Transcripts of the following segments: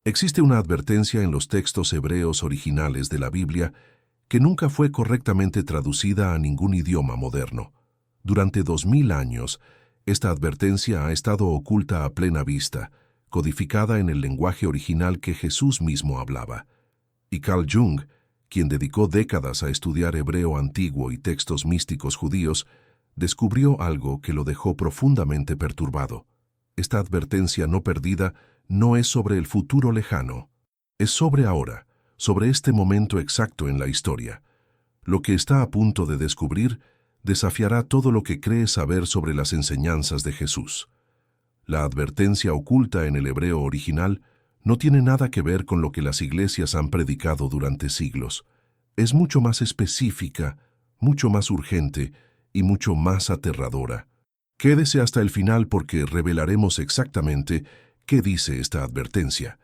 Existe una advertencia en los textos hebreos originales de la Biblia que nunca fue correctamente traducida a ningún idioma moderno. Durante 2000 años, esta advertencia ha estado oculta a plena vista, codificada en el lenguaje original que Jesús mismo hablaba. Y Carl Jung, quien dedicó décadas a estudiar hebreo antiguo y textos místicos judíos, descubrió algo que lo dejó profundamente perturbado. Esta advertencia no perdida no es sobre el futuro lejano, es sobre ahora, sobre este momento exacto en la historia. Lo que está a punto de descubrir desafiará todo lo que cree saber sobre las enseñanzas de Jesús. La advertencia oculta en el hebreo original no tiene nada que ver con lo que las iglesias han predicado durante siglos. Es mucho más específica, mucho más urgente y mucho más aterradora. Quédese hasta el final porque revelaremos exactamente qué dice esta advertencia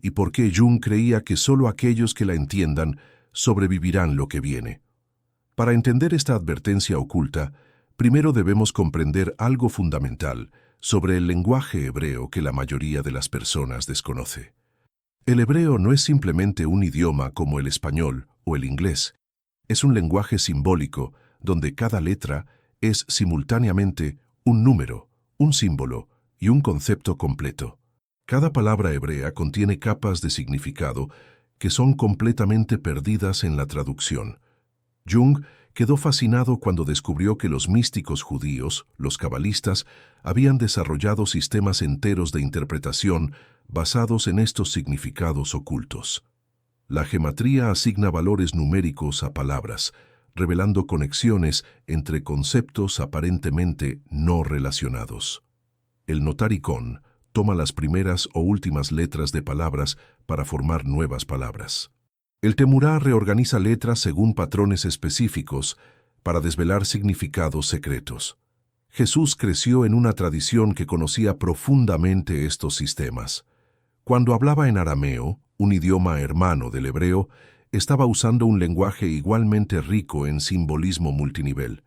y por qué Jung creía que solo aquellos que la entiendan sobrevivirán lo que viene. Para entender esta advertencia oculta, primero debemos comprender algo fundamental sobre el lenguaje hebreo que la mayoría de las personas desconoce. El hebreo no es simplemente un idioma como el español o el inglés. Es un lenguaje simbólico donde cada letra es simultáneamente un número, un símbolo y un concepto completo. Cada palabra hebrea contiene capas de significado que son completamente perdidas en la traducción. Jung quedó fascinado cuando descubrió que los místicos judíos, los cabalistas, habían desarrollado sistemas enteros de interpretación basados en estos significados ocultos. La gematría asigna valores numéricos a palabras, revelando conexiones entre conceptos aparentemente no relacionados. El notaricón toma las primeras o últimas letras de palabras para formar nuevas palabras. El temurá reorganiza letras según patrones específicos para desvelar significados secretos. Jesús creció en una tradición que conocía profundamente estos sistemas. Cuando hablaba en arameo, un idioma hermano del hebreo, estaba usando un lenguaje igualmente rico en simbolismo multinivel.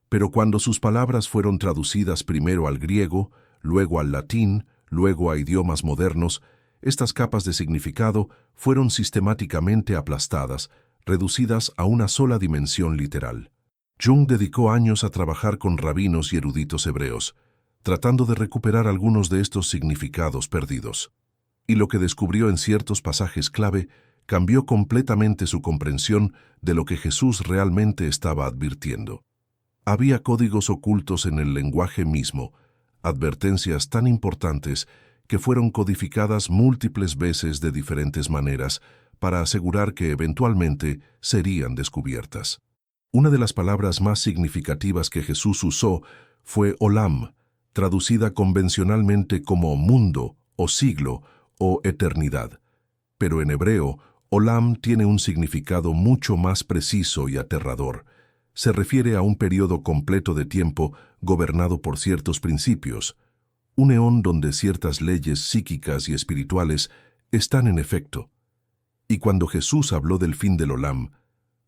Pero cuando sus palabras fueron traducidas primero al griego, luego al latín, luego a idiomas modernos, estas capas de significado fueron sistemáticamente aplastadas, reducidas a una sola dimensión literal. Jung dedicó años a trabajar con rabinos y eruditos hebreos, tratando de recuperar algunos de estos significados perdidos. Y lo que descubrió en ciertos pasajes clave cambió completamente su comprensión de lo que Jesús realmente estaba advirtiendo. Había códigos ocultos en el lenguaje mismo, advertencias tan importantes que fueron codificadas múltiples veces de diferentes maneras para asegurar que eventualmente serían descubiertas. Una de las palabras más significativas que Jesús usó fue olam, traducida convencionalmente como mundo o siglo o eternidad. Pero en hebreo, olam tiene un significado mucho más preciso y aterrador. Se refiere a un periodo completo de tiempo gobernado por ciertos principios, un eón donde ciertas leyes psíquicas y espirituales están en efecto. Y cuando Jesús habló del fin del olam,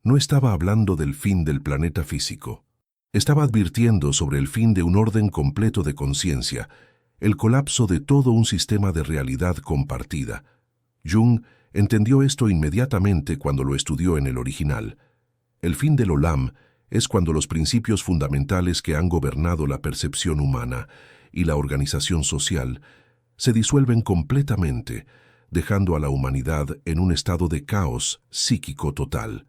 no estaba hablando del fin del planeta físico. Estaba advirtiendo sobre el fin de un orden completo de conciencia, el colapso de todo un sistema de realidad compartida. Jung entendió esto inmediatamente cuando lo estudió en el original. El fin del olam es cuando los principios fundamentales que han gobernado la percepción humana y la organización social se disuelven completamente, dejando a la humanidad en un estado de caos psíquico total.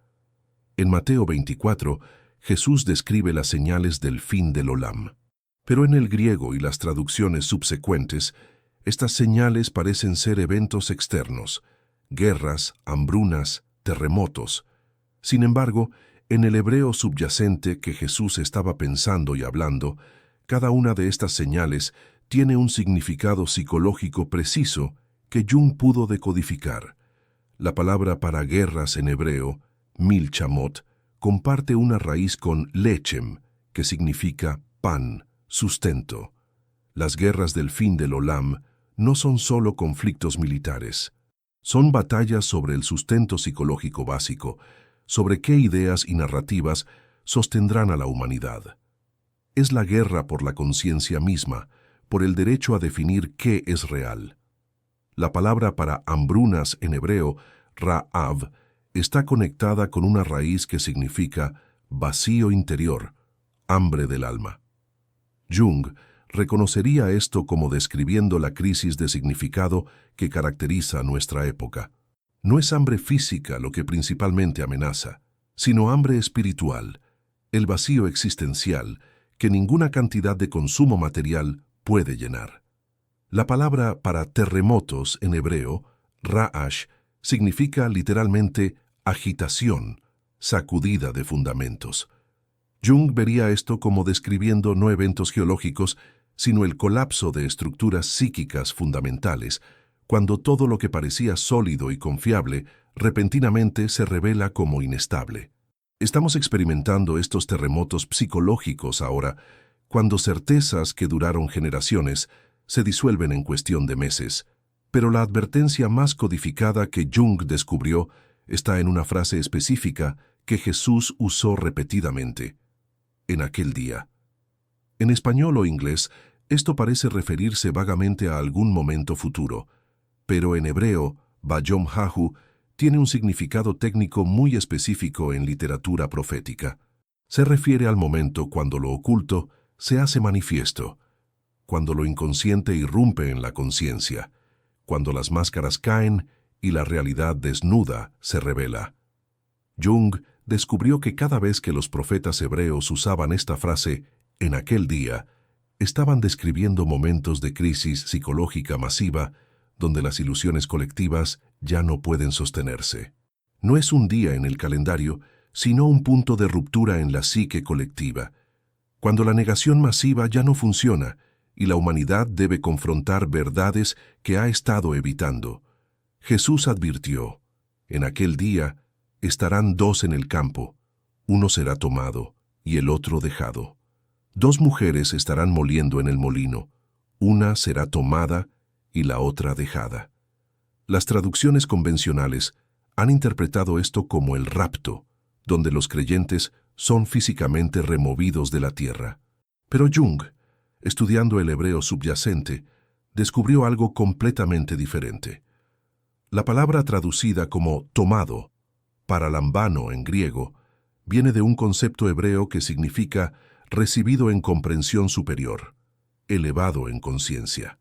En Mateo 24, Jesús describe las señales del fin del olam. Pero en el griego y las traducciones subsecuentes, estas señales parecen ser eventos externos, guerras, hambrunas, terremotos. Sin embargo, en el hebreo subyacente que Jesús estaba pensando y hablando, cada una de estas señales tiene un significado psicológico preciso que Jung pudo decodificar. La palabra para guerras en hebreo, milchamot, comparte una raíz con lechem, que significa pan, sustento. Las guerras del fin del olam no son solo conflictos militares. Son batallas sobre el sustento psicológico básico, sobre qué ideas y narrativas sostendrán a la humanidad. Es la guerra por la conciencia misma, por el derecho a definir qué es real. La palabra para hambrunas en hebreo, ra'av, está conectada con una raíz que significa vacío interior, hambre del alma. Jung reconocería esto como describiendo la crisis de significado que caracteriza nuestra época. No es hambre física lo que principalmente amenaza, sino hambre espiritual, el vacío existencial que ninguna cantidad de consumo material puede llenar. La palabra para terremotos en hebreo, ra'ash, significa literalmente agitación, sacudida de fundamentos. Jung vería esto como describiendo no eventos geológicos, sino el colapso de estructuras psíquicas fundamentales, cuando todo lo que parecía sólido y confiable repentinamente se revela como inestable. Estamos experimentando estos terremotos psicológicos ahora, cuando certezas que duraron generaciones se disuelven en cuestión de meses. Pero la advertencia más codificada que Jung descubrió está en una frase específica que Jesús usó repetidamente: en aquel día. En español o inglés, esto parece referirse vagamente a algún momento futuro, pero en hebreo, Bayom Hahu, tiene un significado técnico muy específico en literatura profética. Se refiere al momento cuando lo oculto se hace manifiesto, cuando lo inconsciente irrumpe en la conciencia, cuando las máscaras caen y la realidad desnuda se revela. Jung descubrió que cada vez que los profetas hebreos usaban esta frase, en aquel día, estaban describiendo momentos de crisis psicológica masiva donde las ilusiones colectivas ya no pueden sostenerse. No es un día en el calendario, sino un punto de ruptura en la psique colectiva, cuando la negación masiva ya no funciona y la humanidad debe confrontar verdades que ha estado evitando. Jesús advirtió: en aquel día estarán dos en el campo, uno será tomado y el otro dejado. Dos mujeres estarán moliendo en el molino, una será tomada y la otra dejada. Las traducciones convencionales han interpretado esto como el rapto, donde los creyentes son físicamente removidos de la tierra. Pero Jung, estudiando el hebreo subyacente, descubrió algo completamente diferente. La palabra traducida como tomado, paralambano en griego, viene de un concepto hebreo que significa recibido en comprensión superior, elevado en conciencia.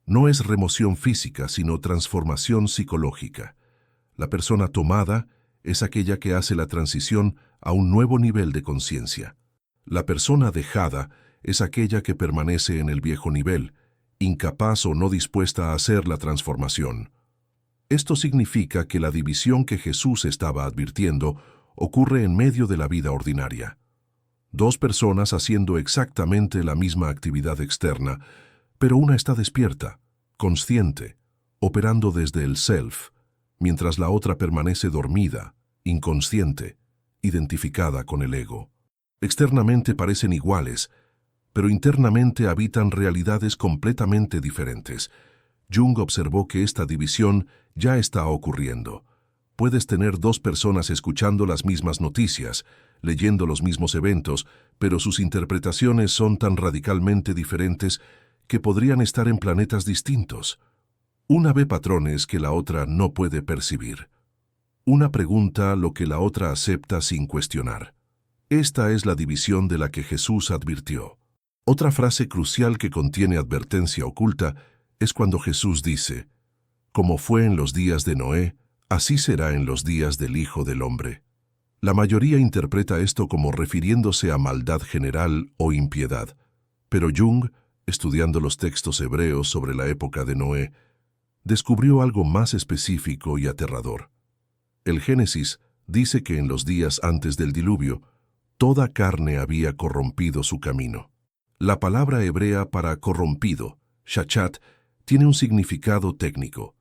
No es remoción física, sino transformación psicológica. La persona tomada es aquella que hace la transición a un nuevo nivel de conciencia. La persona dejada es aquella que permanece en el viejo nivel, incapaz o no dispuesta a hacer la transformación. Esto significa que la división que Jesús estaba advirtiendo ocurre en medio de la vida ordinaria. Dos personas haciendo exactamente la misma actividad externa, pero una está despierta, consciente, operando desde el self, mientras la otra permanece dormida, inconsciente, identificada con el ego. Externamente parecen iguales, pero internamente habitan realidades completamente diferentes. Jung observó que esta división ya está ocurriendo. Puedes tener dos personas escuchando las mismas noticias, leyendo los mismos eventos, pero sus interpretaciones son tan radicalmente diferentes que podrían estar en planetas distintos. Una ve patrones que la otra no puede percibir. Una pregunta lo que la otra acepta sin cuestionar. Esta es la división de la que Jesús advirtió. Otra frase crucial que contiene advertencia oculta es cuando Jesús dice: como fue en los días de Noé, así será en los días del Hijo del Hombre. La mayoría interpreta esto como refiriéndose a maldad general o impiedad, pero Jung, estudiando los textos hebreos sobre la época de Noé, descubrió algo más específico y aterrador. El Génesis dice que en los días antes del diluvio, toda carne había corrompido su camino. La palabra hebrea para corrompido, shachat, tiene un significado técnico.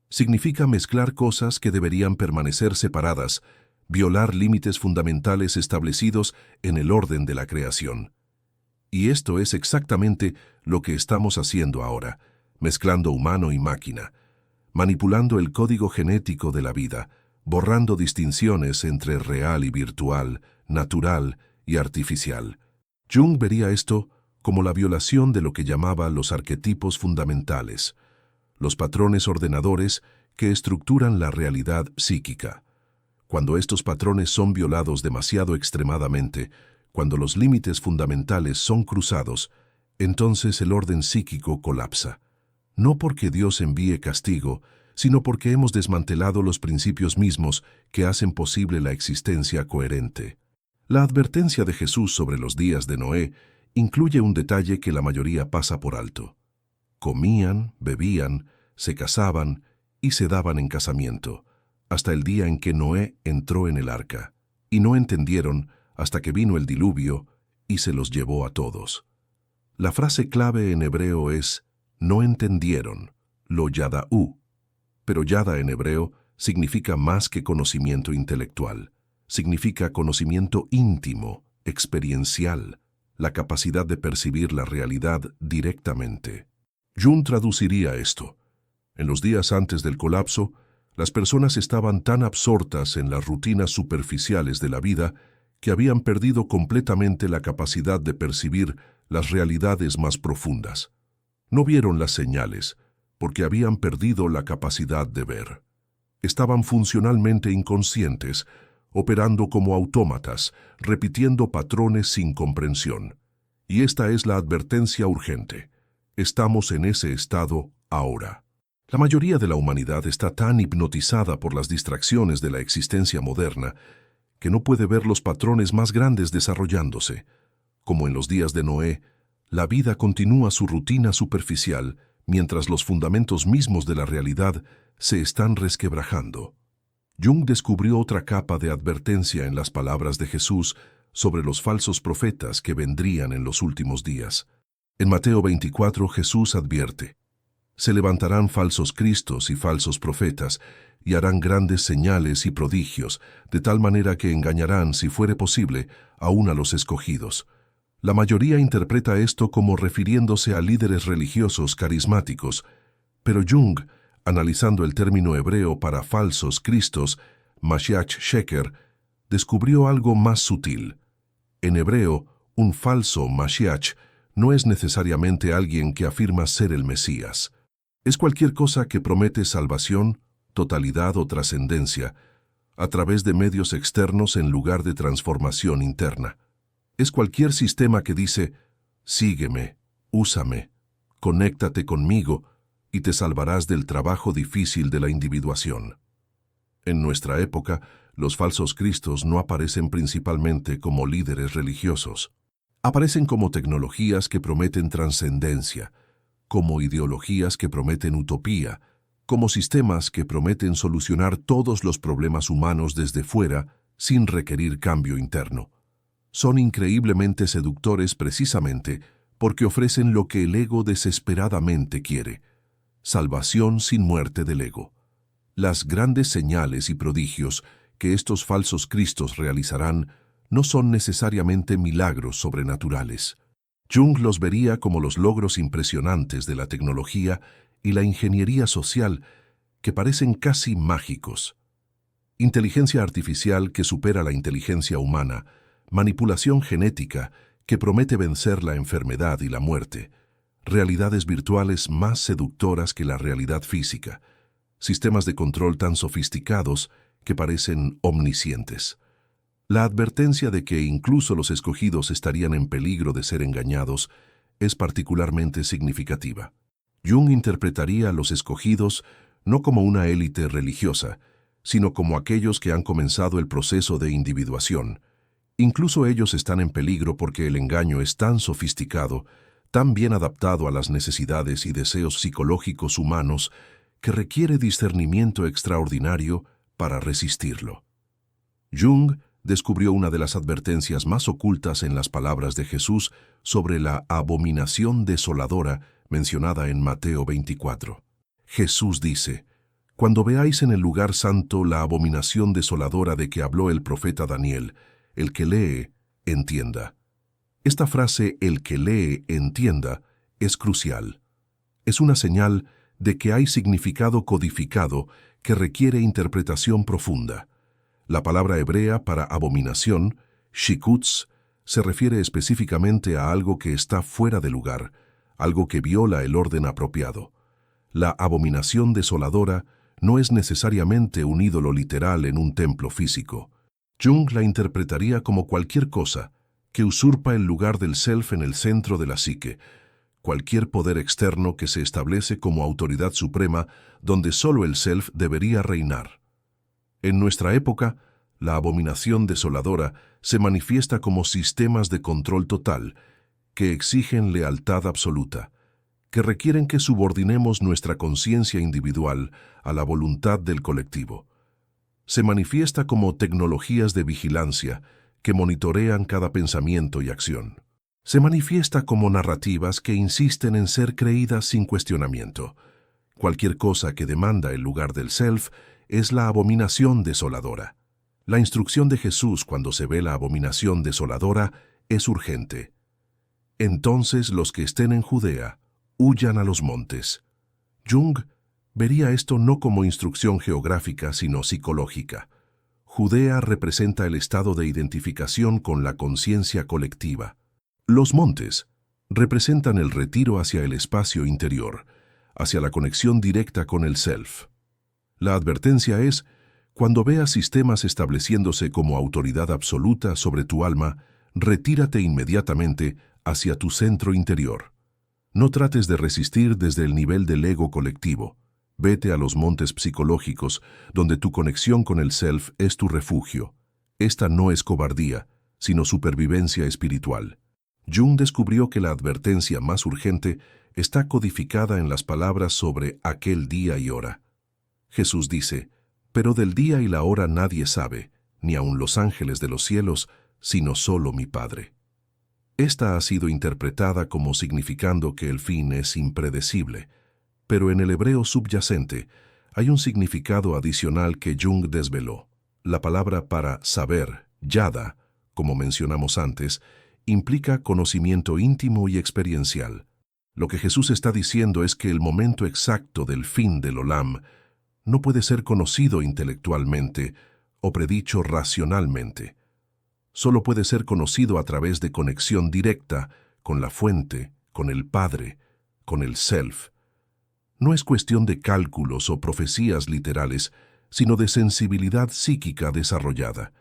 Significa mezclar cosas que deberían permanecer separadas, violar límites fundamentales establecidos en el orden de la creación. Y esto es exactamente lo que estamos haciendo ahora, mezclando humano y máquina, manipulando el código genético de la vida, borrando distinciones entre real y virtual, natural y artificial. Jung vería esto como la violación de lo que llamaba los arquetipos fundamentales. los patrones ordenadores que estructuran la realidad psíquica. Cuando estos patrones son violados demasiado extremadamente, cuando los límites fundamentales son cruzados, entonces el orden psíquico colapsa. No porque Dios envíe castigo, sino porque hemos desmantelado los principios mismos que hacen posible la existencia coherente. La advertencia de Jesús sobre los días de Noé incluye un detalle que la mayoría pasa por alto. Comían, bebían, se casaban y se daban en casamiento, hasta el día en que Noé entró en el arca, y no entendieron hasta que vino el diluvio y se los llevó a todos. La frase clave en hebreo es no entendieron, lo yada'u, pero yada en hebreo significa más que conocimiento intelectual, significa conocimiento íntimo, experiencial, la capacidad de percibir la realidad directamente. Jung traduciría esto. En los días antes del colapso, las personas estaban tan absortas en las rutinas superficiales de la vida que habían perdido completamente la capacidad de percibir las realidades más profundas. No vieron las señales, porque habían perdido la capacidad de ver. Estaban funcionalmente inconscientes, operando como autómatas, repitiendo patrones sin comprensión. Y esta es la advertencia urgente. Estamos en ese estado ahora. La mayoría de la humanidad está tan hipnotizada por las distracciones de la existencia moderna que no puede ver los patrones más grandes desarrollándose. Como en los días de Noé, la vida continúa su rutina superficial mientras los fundamentos mismos de la realidad se están resquebrajando. Jung descubrió otra capa de advertencia en las palabras de Jesús sobre los falsos profetas que vendrían en los últimos días. En Mateo 24, Jesús advierte: se levantarán falsos cristos y falsos profetas, y harán grandes señales y prodigios, de tal manera que engañarán, si fuere posible, aún a los escogidos. La mayoría interpreta esto como refiriéndose a líderes religiosos carismáticos, pero Jung, analizando el término hebreo para falsos cristos, Mashiach Sheker, descubrió algo más sutil. En hebreo, un falso Mashiach no es necesariamente alguien que afirma ser el Mesías. Es cualquier cosa que promete salvación, totalidad o trascendencia, a través de medios externos en lugar de transformación interna. Es cualquier sistema que dice, sígueme, úsame, conéctate conmigo y te salvarás del trabajo difícil de la individuación. En nuestra época, los falsos cristos no aparecen principalmente como líderes religiosos. Aparecen como tecnologías que prometen trascendencia, como ideologías que prometen utopía, como sistemas que prometen solucionar todos los problemas humanos desde fuera sin requerir cambio interno. Son increíblemente seductores precisamente porque ofrecen lo que el ego desesperadamente quiere: salvación sin muerte del ego. Las grandes señales y prodigios que estos falsos cristos realizarán no son necesariamente milagros sobrenaturales. Jung los vería como los logros impresionantes de la tecnología y la ingeniería social que parecen casi mágicos. Inteligencia artificial que supera la inteligencia humana, manipulación genética que promete vencer la enfermedad y la muerte, realidades virtuales más seductoras que la realidad física, sistemas de control tan sofisticados que parecen omniscientes. La advertencia de que incluso los escogidos estarían en peligro de ser engañados es particularmente significativa. Jung interpretaría a los escogidos no como una élite religiosa, sino como aquellos que han comenzado el proceso de individuación. Incluso ellos están en peligro porque el engaño es tan sofisticado, tan bien adaptado a las necesidades y deseos psicológicos humanos, que requiere discernimiento extraordinario para resistirlo. Jung descubrió una de las advertencias más ocultas en las palabras de Jesús sobre la abominación desoladora mencionada en Mateo 24. Jesús dice: cuando veáis en el lugar santo la abominación desoladora de que habló el profeta Daniel, el que lee, entienda. Esta frase, el que lee, entienda, es crucial. Es una señal de que hay significado codificado que requiere interpretación profunda. La palabra hebrea para abominación, shikutz, se refiere específicamente a algo que está fuera de lugar, algo que viola el orden apropiado. La abominación desoladora no es necesariamente un ídolo literal en un templo físico. Jung la interpretaría como cualquier cosa que usurpa el lugar del self en el centro de la psique, cualquier poder externo que se establece como autoridad suprema donde solo el self debería reinar. En nuestra época, la abominación desoladora se manifiesta como sistemas de control total que exigen lealtad absoluta, que requieren que subordinemos nuestra conciencia individual a la voluntad del colectivo. Se manifiesta como tecnologías de vigilancia que monitorean cada pensamiento y acción. Se manifiesta como narrativas que insisten en ser creídas sin cuestionamiento. Cualquier cosa que demanda el lugar del self es la abominación desoladora. La instrucción de Jesús cuando se ve la abominación desoladora es urgente. Entonces los que estén en Judea, huyan a los montes. Jung vería esto no como instrucción geográfica, sino psicológica. Judea representa el estado de identificación con la conciencia colectiva. Los montes representan el retiro hacia el espacio interior, hacia la conexión directa con el self. La advertencia es, cuando veas sistemas estableciéndose como autoridad absoluta sobre tu alma, retírate inmediatamente hacia tu centro interior. No trates de resistir desde el nivel del ego colectivo. Vete a los montes psicológicos, donde tu conexión con el self es tu refugio. Esta no es cobardía, sino supervivencia espiritual. Jung descubrió que la advertencia más urgente está codificada en las palabras sobre aquel día y hora. Jesús dice, pero del día y la hora nadie sabe, ni aun los ángeles de los cielos, sino solo mi Padre. Esta ha sido interpretada como significando que el fin es impredecible, pero en el hebreo subyacente hay un significado adicional que Jung desveló. La palabra para saber, yada, como mencionamos antes, implica conocimiento íntimo y experiencial. Lo que Jesús está diciendo es que el momento exacto del fin del Olam no puede ser conocido intelectualmente o predicho racionalmente. Solo puede ser conocido a través de conexión directa con la fuente, con el Padre, con el self. No es cuestión de cálculos o profecías literales, sino de sensibilidad psíquica desarrollada.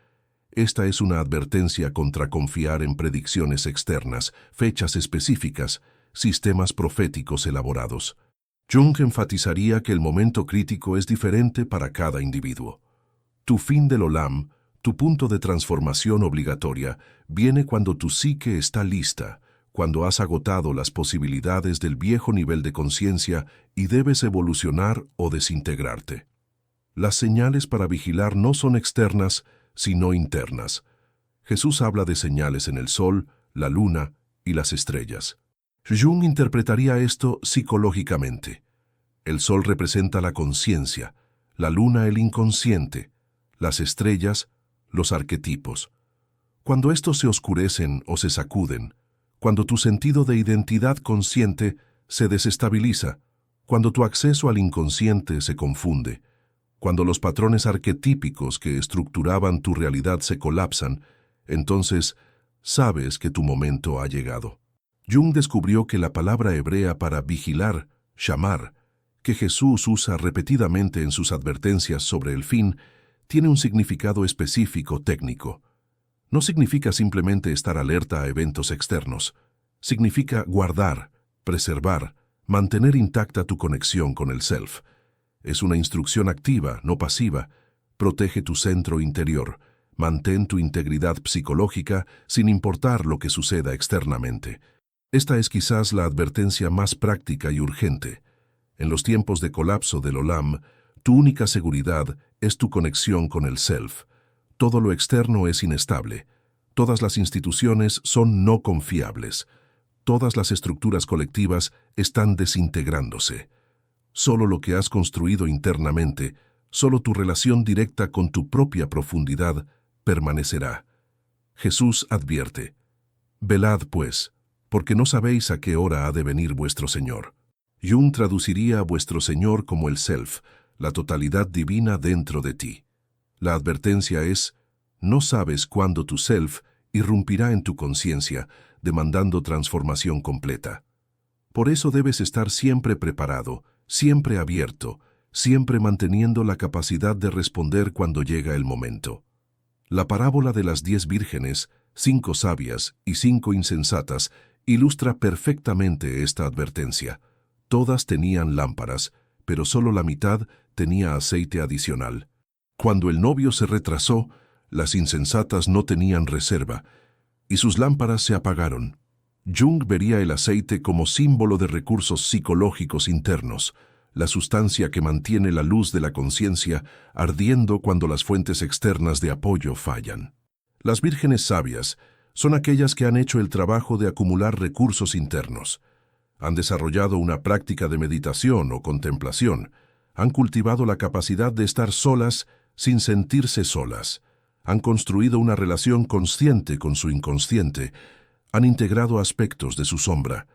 Esta es una advertencia contra confiar en predicciones externas, fechas específicas, sistemas proféticos elaborados. Jung enfatizaría que el momento crítico es diferente para cada individuo. Tu fin del Olam, tu punto de transformación obligatoria, viene cuando tu psique está lista, cuando has agotado las posibilidades del viejo nivel de conciencia y debes evolucionar o desintegrarte. Las señales para vigilar no son externas, sino internas. Jesús habla de señales en el sol, la luna y las estrellas. Jung interpretaría esto psicológicamente. El sol representa la conciencia, la luna el inconsciente, las estrellas los arquetipos. Cuando estos se oscurecen o se sacuden, cuando tu sentido de identidad consciente se desestabiliza, cuando tu acceso al inconsciente se confunde, cuando los patrones arquetípicos que estructuraban tu realidad se colapsan, entonces sabes que tu momento ha llegado. Jung descubrió que la palabra hebrea para vigilar, shamar, que Jesús usa repetidamente en sus advertencias sobre el fin, tiene un significado específico técnico. No significa simplemente estar alerta a eventos externos. Significa guardar, preservar, mantener intacta tu conexión con el self. Es una instrucción activa, no pasiva. Protege tu centro interior. Mantén tu integridad psicológica sin importar lo que suceda externamente. Esta es quizás la advertencia más práctica y urgente. En los tiempos de colapso del Olam, tu única seguridad es tu conexión con el self. Todo lo externo es inestable. Todas las instituciones son no confiables. Todas las estructuras colectivas están desintegrándose. Solo lo que has construido internamente, solo tu relación directa con tu propia profundidad, permanecerá. Jesús advierte: velad, pues, porque no sabéis a qué hora ha de venir vuestro Señor. Jung traduciría a vuestro Señor como el self, la totalidad divina dentro de ti. La advertencia es: no sabes cuándo tu self irrumpirá en tu conciencia, demandando transformación completa. Por eso debes estar siempre preparado, siempre abierto, siempre manteniendo la capacidad de responder cuando llega el momento. La parábola de las 10 vírgenes, 5 sabias y 5 insensatas, ilustra perfectamente esta advertencia. Todas tenían lámparas, pero solo la mitad tenía aceite adicional. Cuando el novio se retrasó, las insensatas no tenían reserva, y sus lámparas se apagaron. Jung vería el aceite como símbolo de recursos psicológicos internos, la sustancia que mantiene la luz de la conciencia ardiendo cuando las fuentes externas de apoyo fallan. Las vírgenes sabias son aquellas que han hecho el trabajo de acumular recursos internos. Han desarrollado una práctica de meditación o contemplación, han cultivado la capacidad de estar solas sin sentirse solas, han construido una relación consciente con su inconsciente, han integrado aspectos de su sombra.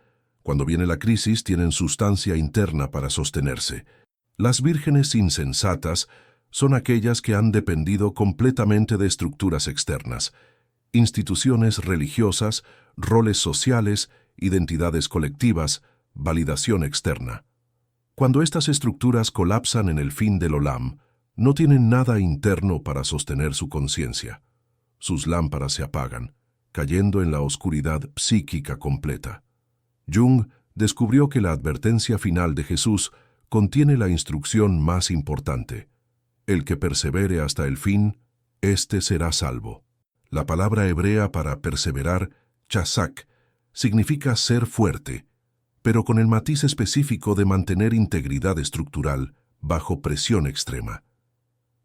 Cuando viene la crisis, tienen sustancia interna para sostenerse. Las vírgenes insensatas son aquellas que han dependido completamente de estructuras externas, instituciones religiosas, roles sociales, identidades colectivas, validación externa. Cuando estas estructuras colapsan en el fin del Olam, no tienen nada interno para sostener su conciencia. Sus lámparas se apagan, cayendo en la oscuridad psíquica completa. Jung descubrió que la advertencia final de Jesús contiene la instrucción más importante. El que persevere hasta el fin, éste será salvo. La palabra hebrea para perseverar, chazak, significa ser fuerte, pero con el matiz específico de mantener integridad estructural bajo presión extrema.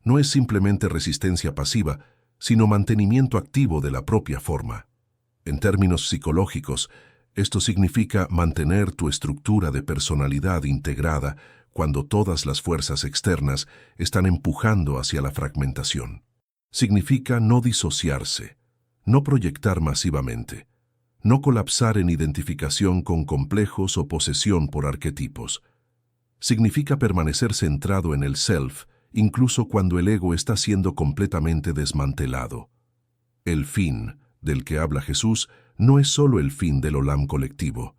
No es simplemente resistencia pasiva, sino mantenimiento activo de la propia forma. En términos psicológicos, esto significa mantener tu estructura de personalidad integrada cuando todas las fuerzas externas están empujando hacia la fragmentación. Significa no disociarse, no proyectar masivamente, no colapsar en identificación con complejos o posesión por arquetipos. Significa permanecer centrado en el self, incluso cuando el ego está siendo completamente desmantelado. El fin del que habla Jesús no es solo el fin del Olam colectivo.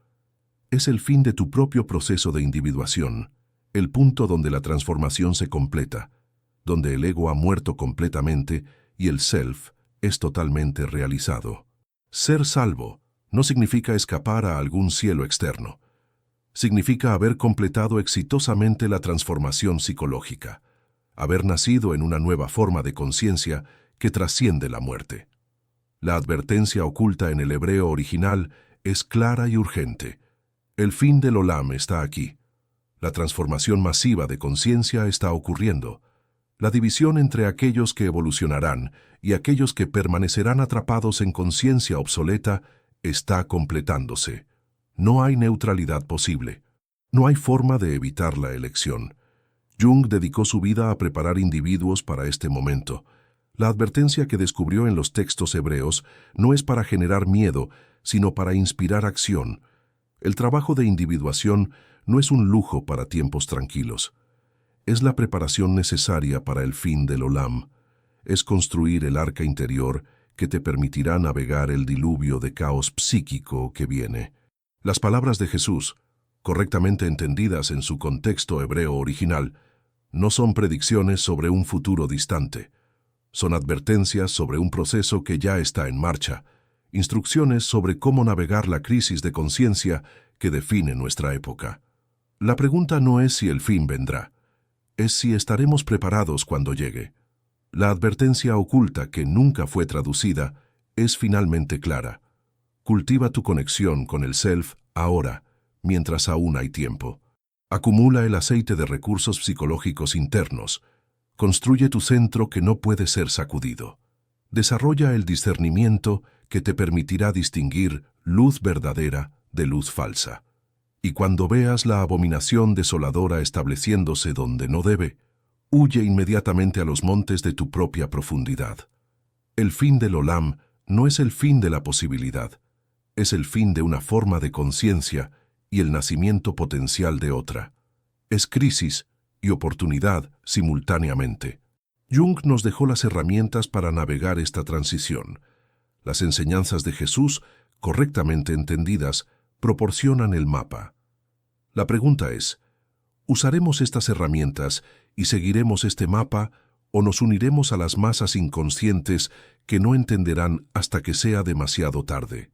Es el fin de tu propio proceso de individuación, el punto donde la transformación se completa, donde el ego ha muerto completamente y el self es totalmente realizado. Ser salvo no significa escapar a algún cielo externo. Significa haber completado exitosamente la transformación psicológica, haber nacido en una nueva forma de conciencia que trasciende la muerte. La advertencia oculta en el hebreo original es clara y urgente. El fin del Olam está aquí. La transformación masiva de conciencia está ocurriendo. La división entre aquellos que evolucionarán y aquellos que permanecerán atrapados en conciencia obsoleta está completándose. No hay neutralidad posible. No hay forma de evitar la elección. Jung dedicó su vida a preparar individuos para este momento. La advertencia que descubrió en los textos hebreos no es para generar miedo, sino para inspirar acción. El trabajo de individuación no es un lujo para tiempos tranquilos. Es la preparación necesaria para el fin del Olam. Es construir el arca interior que te permitirá navegar el diluvio de caos psíquico que viene. Las palabras de Jesús, correctamente entendidas en su contexto hebreo original, no son predicciones sobre un futuro distante. Son advertencias sobre un proceso que ya está en marcha, instrucciones sobre cómo navegar la crisis de conciencia que define nuestra época. La pregunta no es si el fin vendrá, es si estaremos preparados cuando llegue. La advertencia oculta que nunca fue traducida es finalmente clara. Cultiva tu conexión con el self ahora, mientras aún hay tiempo. Acumula el aceite de recursos psicológicos internos. Construye tu centro que no puede ser sacudido. Desarrolla el discernimiento que te permitirá distinguir luz verdadera de luz falsa. Y cuando veas la abominación desoladora estableciéndose donde no debe, huye inmediatamente a los montes de tu propia profundidad. El fin del Olam no es el fin de la posibilidad, es el fin de una forma de conciencia y el nacimiento potencial de otra. Es crisis y oportunidad simultáneamente. Jung nos dejó las herramientas para navegar esta transición. Las enseñanzas de Jesús, correctamente entendidas, proporcionan el mapa. La pregunta es, ¿Usaremos estas herramientas y seguiremos este mapa o nos uniremos a las masas inconscientes que no entenderán hasta que sea demasiado tarde?